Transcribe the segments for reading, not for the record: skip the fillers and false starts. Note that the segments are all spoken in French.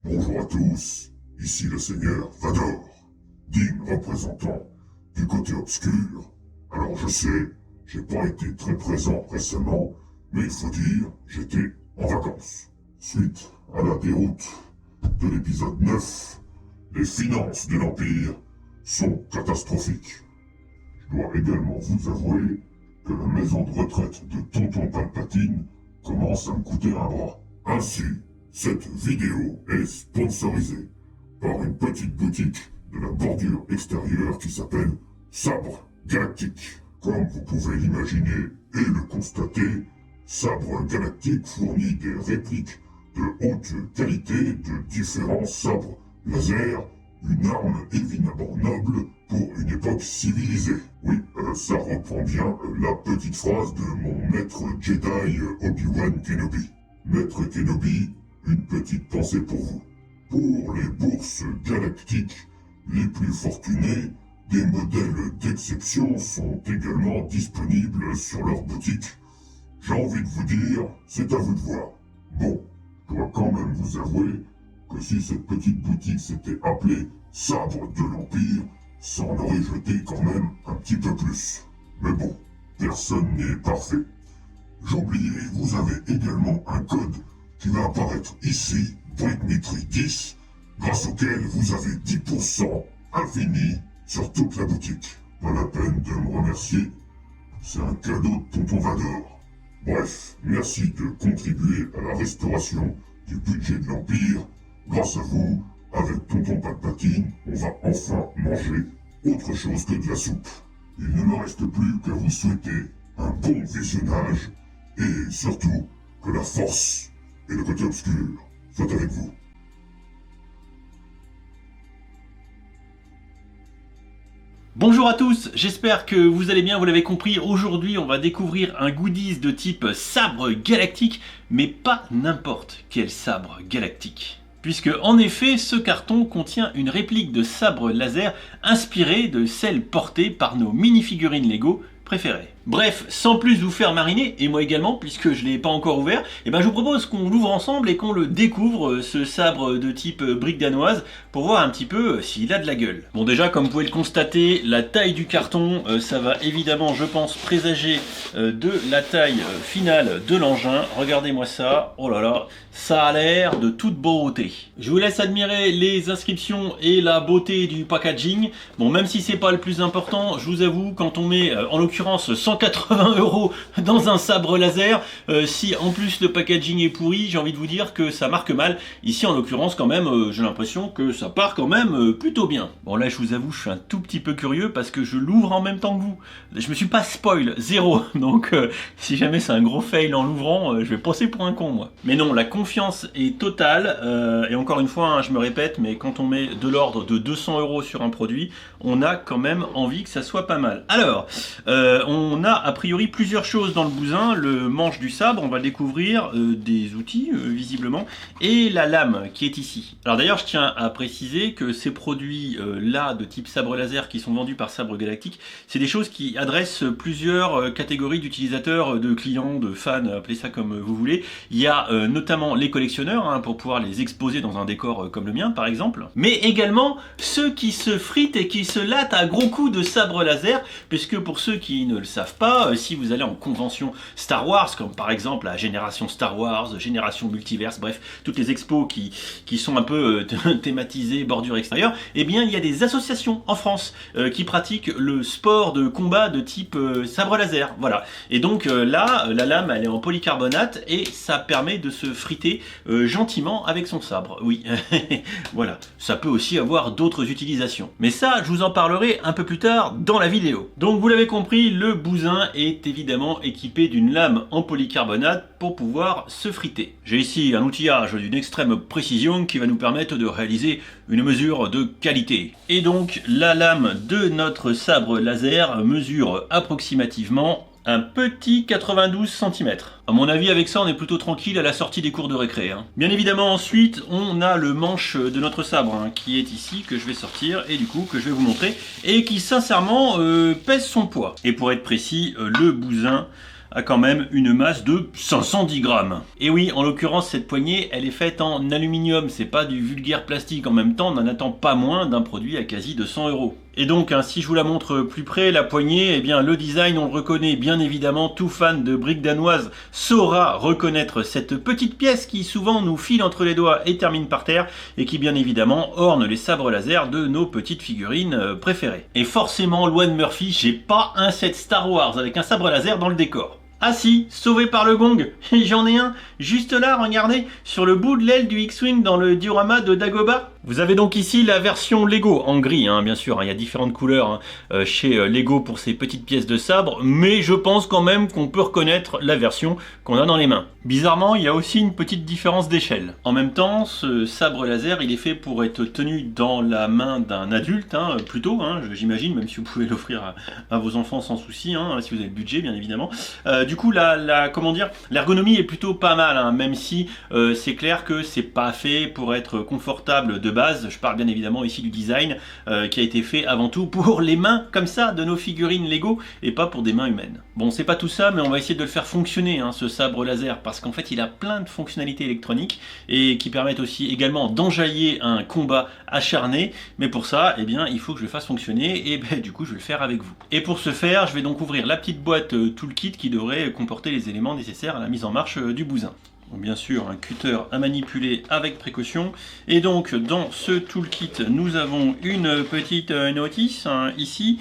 Bonjour à tous, ici le Seigneur Vador, digne représentant du côté obscur. Alors je sais, j'ai pas été très présent récemment, mais il faut dire, j'étais en vacances. Suite à la déroute de l'épisode 9, les finances de l'Empire sont catastrophiques. Je dois également vous avouer que la maison de retraite de Tonton Palpatine commence à me coûter un bras. Ainsi, cette vidéo est sponsorisée par une petite boutique de la bordure extérieure qui s'appelle Sabre Galactique. Comme vous pouvez l'imaginer et le constater, Sabre Galactique fournit des répliques de haute qualité de différents sabres laser, une arme évidemment noble pour une époque civilisée. Oui, ça reprend bien la petite phrase de mon maître Jedi Obi-Wan Kenobi. Maître Kenobi, une petite pensée pour vous. Pour les bourses galactiques les plus fortunées, des modèles d'exception sont également disponibles sur leur boutique. J'ai envie de vous dire, c'est à vous de voir. Bon, je dois quand même vous avouer que si cette petite boutique s'était appelée Sabre de l'Empire, ça en aurait jeté quand même un petit peu plus. Mais bon, personne n'est parfait. J'oubliais, vous avez également un code qui va apparaître ici, Brickmitry 10, grâce auquel vous avez 10% infini sur toute la boutique. Pas la peine de me remercier, c'est un cadeau de Tonton Vador. Bref, merci de contribuer à la restauration du budget de l'Empire. Grâce à vous, avec Tonton Palpatine, on va enfin manger autre chose que de la soupe. Il ne me reste plus qu'à vous souhaiter un bon visionnage et surtout que la force et le côté obscur soient avec vous. Bonjour à tous, j'espère que vous allez bien, vous l'avez compris, aujourd'hui on va découvrir un goodies de type sabre galactique, mais pas n'importe quel sabre galactique. Puisque en effet, ce carton contient une réplique de sabre laser inspirée de celle portée par nos mini-figurines Lego préférées. Bref, sans plus vous faire mariner, et moi également, puisque je ne l'ai pas encore ouvert, je vous propose qu'on l'ouvre ensemble et qu'on le découvre, ce sabre de type brique danoise, pour voir un petit peu s'il a de la gueule. Bon déjà, comme vous pouvez le constater, la taille du carton, ça va évidemment, je pense, présager de la taille finale de l'engin. Regardez-moi ça, oh là là, ça a l'air de toute beauté. Je vous laisse admirer les inscriptions et la beauté du packaging. Bon, même si c'est pas le plus important, je vous avoue, quand on met, en l'occurrence, 180 € dans un sabre laser, si en plus le packaging est pourri, j'ai envie de vous dire que ça marque mal. Ici en l'occurrence quand même, j'ai l'impression que ça part quand même plutôt bien. Bon là je vous avoue, je suis un tout petit peu curieux parce que je l'ouvre en même temps que vous. Je me suis pas spoil, zéro. Donc si jamais c'est un gros fail en l'ouvrant, je vais passer pour un con moi. Mais non, la confiance est totale, et encore une fois, je me répète, mais quand on met de l'ordre de 200 € sur un produit, on a quand même envie que ça soit pas mal. Alors, on a priori plusieurs choses dans le bousin. Le manche du sabre, on va découvrir des outils visiblement, et la lame qui est ici. Alors d'ailleurs je tiens à préciser que ces produits là de type sabre laser qui sont vendus par Sabre Galactique, c'est des choses qui adressent plusieurs catégories d'utilisateurs, de clients, de fans, appelez ça comme vous voulez. Il y a notamment les collectionneurs pour pouvoir les exposer dans un décor comme le mien par exemple, mais également ceux qui se fritent et qui se lattent à gros coups de sabre laser, puisque pour ceux qui ne le savent pas, si vous allez en convention Star Wars, comme par exemple la génération Star Wars, génération multiverse, bref, toutes les expos qui sont un peu thématisées bordure extérieure, eh bien il y a des associations en France qui pratiquent le sport de combat de type sabre laser, voilà. Et donc là, la lame elle est en polycarbonate et ça permet de se friter gentiment avec son sabre, oui. Voilà, ça peut aussi avoir d'autres utilisations. Mais ça, je vous en parlerai un peu plus tard dans la vidéo. Donc vous l'avez compris, le bousin est évidemment équipé d'une lame en polycarbonate pour pouvoir se friter. J'ai ici un outillage d'une extrême précision qui va nous permettre de réaliser une mesure de qualité. Et donc la lame de notre sabre laser mesure approximativement un petit 92 cm. À mon avis, avec ça, on est plutôt tranquille à la sortie des cours de récré. Bien évidemment, ensuite, on a le manche de notre sabre qui est ici, que je vais sortir et du coup que je vais vous montrer, et qui sincèrement pèse son poids. Et pour être précis, le bousin a quand même une masse de 510 grammes. Et oui, en l'occurrence, cette poignée, elle est faite en aluminium, c'est pas du vulgaire plastique. En même temps, on n'en attend pas moins d'un produit à quasi 200 €. Et donc, hein, si je vous la montre plus près, la poignée, eh bien, le design, on le reconnaît bien évidemment. Tout fan de briques danoises saura reconnaître cette petite pièce qui souvent nous file entre les doigts et termine par terre, et qui bien évidemment orne les sabres laser de nos petites figurines préférées. Et forcément, loin de Murphy, j'ai pas un set Star Wars avec un sabre laser dans le décor. Ah si, sauvé par le gong, j'en ai un, juste là, regardez, sur le bout de l'aile du X-Wing dans le diorama de Dagobah. Vous avez donc ici la version Lego, en gris, hein, bien sûr, il y a différentes couleurs chez Lego pour ces petites pièces de sabre, mais je pense quand même qu'on peut reconnaître la version qu'on a dans les mains. Bizarrement, il y a aussi une petite différence d'échelle. En même temps, ce sabre laser, il est fait pour être tenu dans la main d'un adulte, hein, plutôt, hein, j'imagine, même si vous pouvez l'offrir à vos enfants sans souci, hein, si vous avez le budget, bien évidemment. Du coup, comment dire, l'ergonomie est plutôt pas mal, hein, même si c'est clair que c'est pas fait pour être confortable de base. Je parle bien évidemment ici du design qui a été fait avant tout pour les mains comme ça de nos figurines Lego et pas pour des mains humaines. Bon, c'est pas tout ça, mais on va essayer de le faire fonctionner, hein, ce sabre laser, parce qu'en fait il a plein de fonctionnalités électroniques et qui permettent aussi également d'enjailler un combat acharné. Mais pour ça, eh bien, il faut que je le fasse fonctionner et ben, du coup je vais le faire avec vous. Et pour ce faire, je vais donc ouvrir la petite boîte toolkit qui devrait comporter les éléments nécessaires à la mise en marche du bousin. Donc bien sûr un cutter à manipuler avec précaution, et donc dans ce toolkit nous avons une petite notice hein, ici,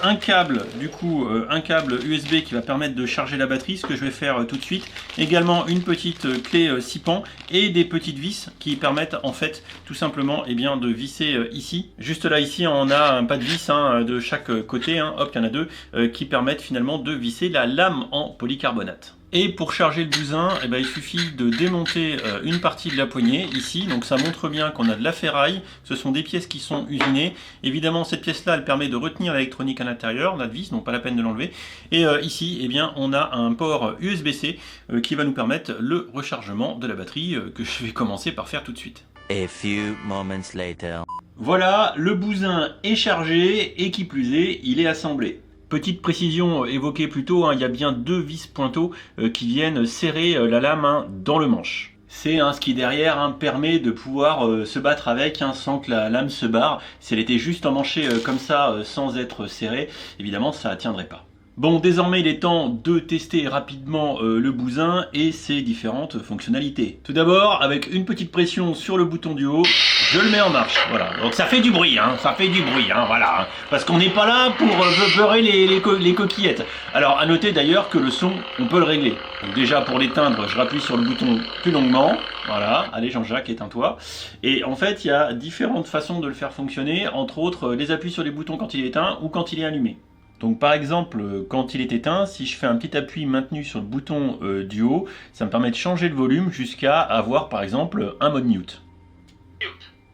un câble du coup, un câble USB qui va permettre de charger la batterie, ce que je vais faire tout de suite, également une petite clé 6 pans et des petites vis qui permettent en fait tout simplement eh bien, de visser ici, juste là ici on a un pas de vis hein, de chaque côté, hein, hop il y en a deux qui permettent finalement de visser la lame en polycarbonate. Et pour charger le bousin, eh ben, il suffit de démonter une partie de la poignée ici, donc ça montre bien qu'on a de la ferraille, ce sont des pièces qui sont usinées. Évidemment cette pièce là elle permet de retenir l'électronique à l'intérieur, la vis, donc pas la peine de l'enlever. Et ici eh bien, on a un port USB-C qui va nous permettre le rechargement de la batterie que je vais commencer par faire tout de suite. A few moments later. Voilà, le bousin est chargé et qui plus est, il est assemblé. Petite précision évoquée plus tôt, hein, il y a bien deux vis pointeaux qui viennent serrer la lame hein, dans le manche. C'est ce qui derrière permet de pouvoir se battre avec sans que la lame se barre. Si elle était juste emmanchée comme ça sans être serrée, évidemment ça ne tiendrait pas. Bon, désormais il est temps de tester rapidement le bousin et ses différentes fonctionnalités. Tout d'abord, avec une petite pression sur le bouton du haut, je le mets en marche. Voilà, donc ça fait du bruit, ça fait du bruit, voilà. Parce qu'on n'est pas là pour beurrer les coquillettes. Alors, à noter d'ailleurs que le son, on peut le régler. Donc déjà, pour l'éteindre, je rappuie sur le bouton plus longuement. Voilà, allez Jean-Jacques, éteins-toi. Et en fait, il y a différentes façons de le faire fonctionner, entre autres les appuis sur les boutons quand il est éteint ou quand il est allumé. Donc par exemple, quand il est éteint, si je fais un petit appui maintenu sur le bouton du haut, ça me permet de changer le volume jusqu'à avoir par exemple un mode mute.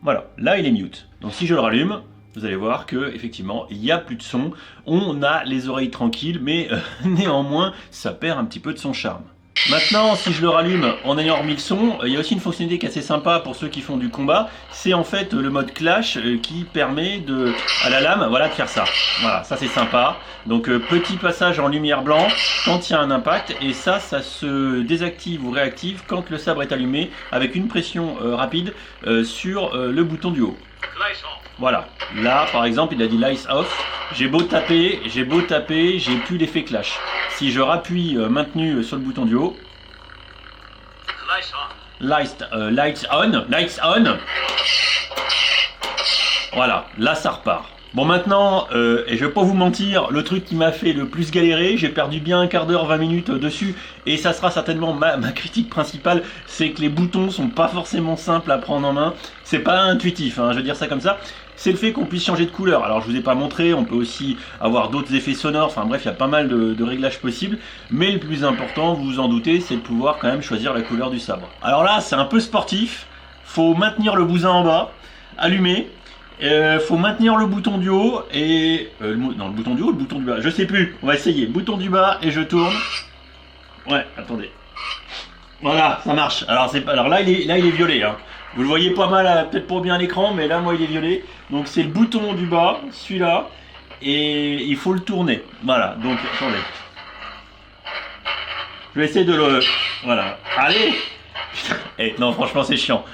Voilà, là il est mute. Donc si je le rallume, vous allez voir que effectivement il n'y a plus de son, on a les oreilles tranquilles, mais néanmoins ça perd un petit peu de son charme. Maintenant, si je le rallume en ayant remis le son, il y a aussi une fonctionnalité qui est assez sympa pour ceux qui font du combat. C'est en fait le mode clash qui permet à la lame voilà, de faire ça. Voilà, ça c'est sympa. Donc petit passage en lumière blanche quand il y a un impact. Et ça se désactive ou réactive quand le sabre est allumé avec une pression rapide sur le bouton du haut. Voilà, là par exemple il a dit lights off, j'ai beau taper, j'ai plus l'effet clash. Si je rappuie maintenu sur le bouton du haut, lights on, voilà, là ça repart. Bon maintenant, et je vais pas vous mentir, le truc qui m'a fait le plus galérer, j'ai perdu bien un quart d'heure, 20 minutes dessus, et ça sera certainement ma critique principale, c'est que les boutons sont pas forcément simples à prendre en main, c'est pas intuitif, je veux dire ça comme ça. C'est le fait qu'on puisse changer de couleur. Alors je vous ai pas montré, on peut aussi avoir d'autres effets sonores, enfin bref il y a pas mal de réglages possibles, mais le plus important, vous vous en doutez, c'est de pouvoir quand même choisir la couleur du sabre. Alors là c'est un peu sportif, faut maintenir le bousin en bas, allumer, faut maintenir le bouton du haut et... non, le bouton du haut ou le bouton du bas, je sais plus, on va essayer, bouton du bas et je tourne. Ouais, attendez. Voilà, ça marche. Alors là il est violet, Vous le voyez pas mal, peut-être pas bien à l'écran, mais là moi il est violet. Donc c'est le bouton du bas, celui-là, et il faut le tourner. Voilà, donc attendez. Je vais essayer de le... Voilà. Allez. Et non, franchement, c'est chiant.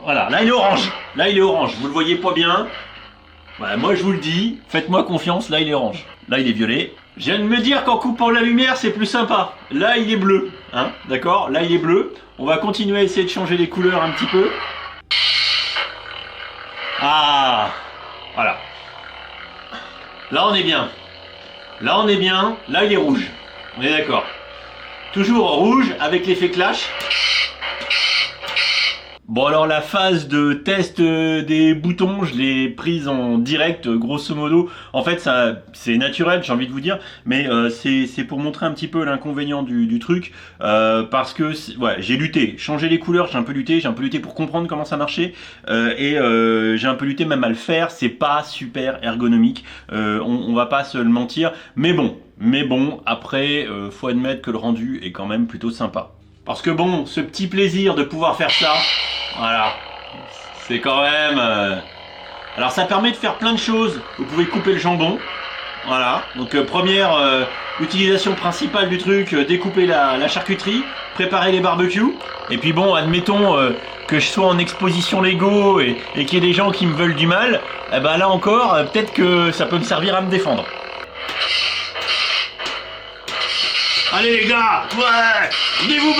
Voilà, là il est orange. Là il est orange. Vous le voyez pas bien. Voilà, moi je vous le dis, faites-moi confiance, là il est orange. Là il est violet. Je viens de me dire qu'en coupant la lumière c'est plus sympa. Là il est bleu, hein, d'accord? Là il est bleu. On va continuer à essayer de changer les couleurs un petit peu. Ah, voilà. Là on est bien. Là on est bien. Là il est rouge. On est d'accord. Toujours rouge avec l'effet clash. Bon alors la phase de test des boutons, je l'ai prise en direct, grosso modo. En fait ça c'est naturel, j'ai envie de vous dire, mais c'est pour montrer un petit peu l'inconvénient du truc, parce que ouais, j'ai lutté, changer les couleurs, j'ai un peu lutté pour comprendre comment ça marchait, et j'ai un peu lutté même à le faire. C'est pas super ergonomique, on va pas se le mentir, mais bon après faut admettre que le rendu est quand même plutôt sympa. Parce que bon, ce petit plaisir de pouvoir faire ça, voilà, c'est quand même... Alors ça permet de faire plein de choses. Vous pouvez couper le jambon, voilà. Donc première utilisation principale du truc, découper la charcuterie, préparer les barbecues. Et puis bon, admettons que je sois en exposition Lego et qu'il y ait des gens qui me veulent du mal, eh ben là encore, peut-être que ça peut me servir à me défendre. Allez les gars, ouais, venez vous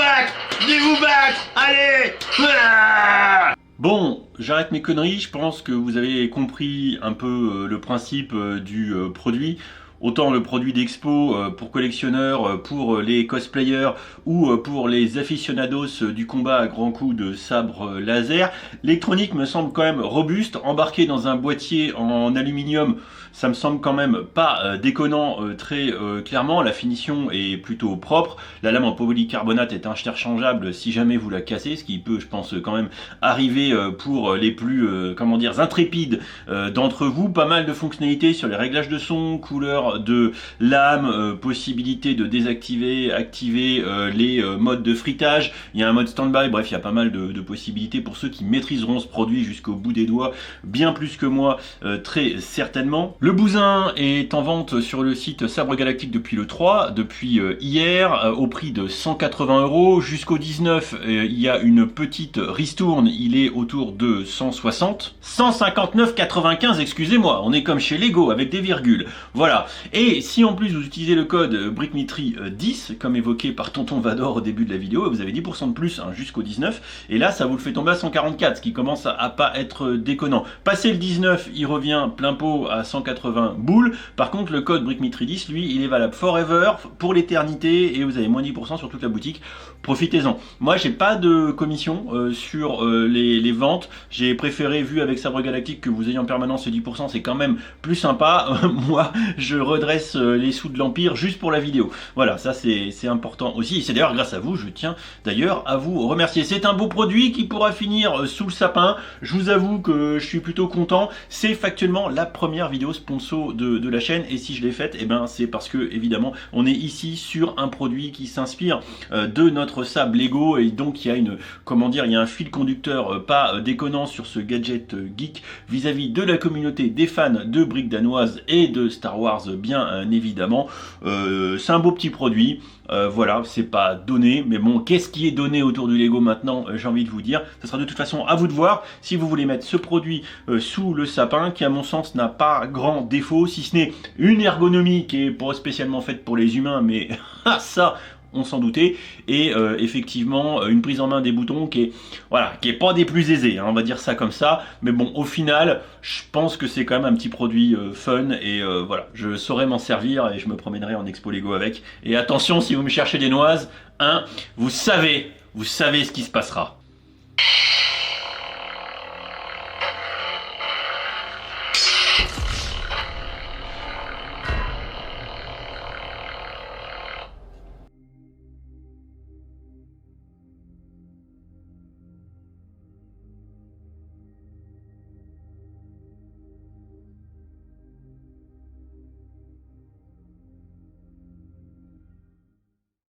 battre, allez, ouais. Bon, j'arrête mes conneries, je pense que vous avez compris un peu le principe du produit. Autant le produit d'expo pour collectionneurs, pour les cosplayers ou pour les aficionados du combat à grands coups de sabre laser. L'électronique me semble quand même robuste, embarqué dans un boîtier en aluminium, ça me semble quand même pas déconnant très clairement. La finition est plutôt propre, la lame en polycarbonate est interchangeable si jamais vous la cassez, ce qui peut je pense quand même arriver pour les plus comment dire intrépides d'entre vous. Pas mal de fonctionnalités sur les réglages de son, couleur de lame, possibilité de désactiver, activer les modes de frittage. Il y a un mode stand-by, bref il y a pas mal de possibilités pour ceux qui maîtriseront ce produit jusqu'au bout des doigts, bien plus que moi très certainement. Le bousin est en vente sur le site Sabre Galactique depuis le 3, depuis hier, au prix de 180 €. Jusqu'au 19, il y a une petite ristourne, il est autour de 160. 159,95, excusez-moi, on est comme chez Lego avec des virgules. Voilà. Et si en plus vous utilisez le code BrickMitry10, comme évoqué par Tonton Vador au début de la vidéo, vous avez 10% de plus hein, jusqu'au 19, et là ça vous le fait tomber à 144, ce qui commence à pas être déconnant. Passé le 19, il revient plein pot à 180 boules. Par contre le code BrickMitry10, lui, il est valable forever, pour l'éternité, et vous avez moins 10% sur toute la boutique. Profitez-en. Moi j'ai pas de commission sur les ventes, j'ai préféré, vu avec Sabre Galactique, que vous ayez en permanence ce 10%, c'est quand même plus sympa. Moi je redresse les sous de l'Empire juste pour la vidéo. Voilà, ça c'est important aussi. Et c'est d'ailleurs grâce à vous, je tiens d'ailleurs à vous remercier. C'est un beau produit qui pourra finir sous le sapin. Je vous avoue que je suis plutôt content. C'est factuellement la première vidéo sponsor de la chaîne. Et si je l'ai faite, eh ben, c'est parce que évidemment on est ici sur un produit qui s'inspire de notre sabre Lego. Et donc il y a une, comment dire, il y a un fil conducteur pas déconnant sur ce gadget geek vis-à-vis de la communauté des fans de briques danoises et de Star Wars bien évidemment. C'est un beau petit produit, voilà, c'est pas donné, mais bon, qu'est-ce qui est donné autour du Lego maintenant, j'ai envie de vous dire. Ce sera de toute façon à vous de voir si vous voulez mettre ce produit sous le sapin, qui à mon sens n'a pas grand défaut, si ce n'est une ergonomie qui est pas spécialement faite pour les humains, mais ça on s'en doutait, et effectivement une prise en main des boutons qui est, voilà, qui est pas des plus aisés, hein, on va dire ça comme ça, mais bon, au final je pense que c'est quand même un petit produit fun, et voilà, je saurais m'en servir et je me promènerai en expo Lego avec. Et attention, si vous me cherchez des noises, hein, vous savez ce qui se passera.